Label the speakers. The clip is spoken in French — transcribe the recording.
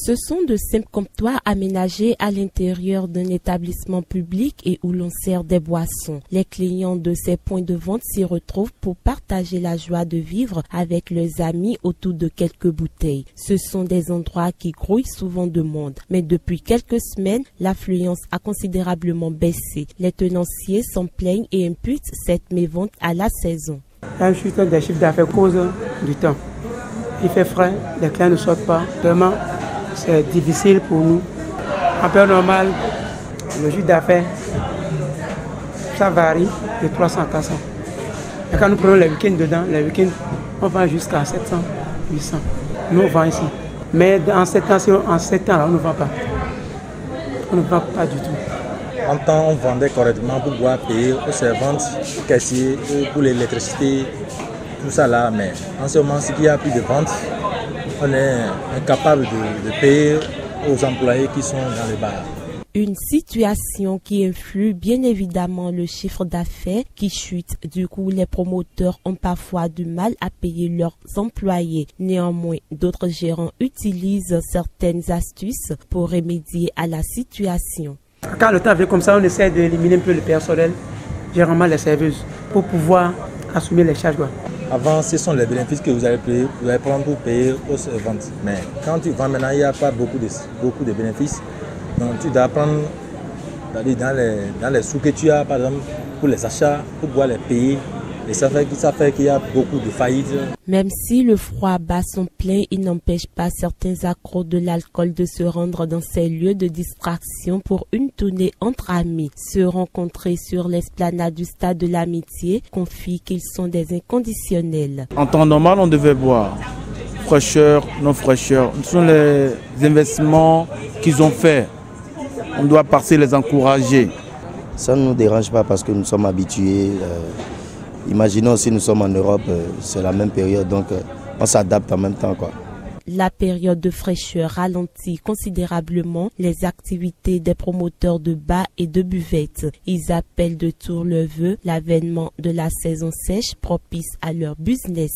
Speaker 1: Ce sont de simples comptoirs aménagés à l'intérieur d'un établissement public et où l'on sert des boissons. Les clients de ces points de vente s'y retrouvent pour partager la joie de vivre avec leurs amis autour de quelques bouteilles. Ce sont des endroits qui grouillent souvent de monde. Mais depuis quelques semaines, l'affluence a considérablement baissé. Les tenanciers s'en plaignent et imputent cette mévente à la saison.
Speaker 2: La chute des chiffres d'affaires cause du temps. Il fait frais, les clients ne sortent pas. Vraiment, c'est difficile pour nous. En période normale, le chiffre d'affaires, ça varie de 300 à 400. Et quand nous prenons les week-ends dedans, les week-ends, on vend jusqu'à 700, 800. Nous, on vend ici. Mais en ces temps-là, on ne vend pas. On ne vend pas du tout.
Speaker 3: En temps, on vendait correctement pour pouvoir payer aux servantes, aux caissiers, pour l'électricité, tout ça là. Mais en ce moment, s'il n'y a plus de vente, on est incapable de payer aux employés qui sont dans les bars.
Speaker 1: Une situation qui influe bien évidemment le chiffre d'affaires qui chute. Du coup, les promoteurs ont parfois du mal à payer leurs employés. Néanmoins, d'autres gérants utilisent certaines astuces pour remédier à la situation.
Speaker 2: Quand le temps vient comme ça, on essaie d'éliminer un peu le personnel, généralement les serveuses, pour pouvoir assumer les charges.
Speaker 3: Avant, ce sont les bénéfices que vous allez prendre pour payer aux servantes. Mais quand tu vends maintenant, il n'y a pas beaucoup de bénéfices. Donc tu dois prendre dans les sous que tu as, par exemple, pour les achats, pour pouvoir les payer. Et ça fait qu'il y a beaucoup de faillites.
Speaker 1: Même si le froid bat son plein, il n'empêche pas certains accros de l'alcool de se rendre dans ces lieux de distraction pour une tournée entre amis. Se rencontrer sur l'esplanade du stade de l'Amitié confie qu'ils sont des inconditionnels.
Speaker 4: En temps normal, on devait boire. Fraîcheur, non fraîcheur. Ce sont les investissements qu'ils ont faits. On doit passer les encourager.
Speaker 5: Ça ne nous dérange pas parce que nous sommes habitués. Imaginons si nous sommes en Europe, c'est la même période, donc on s'adapte en même temps, quoi.
Speaker 1: La période de fraîcheur ralentit considérablement les activités des promoteurs de bars et de buvettes. Ils appellent de tout leur vœu l'avènement de la saison sèche propice à leur business.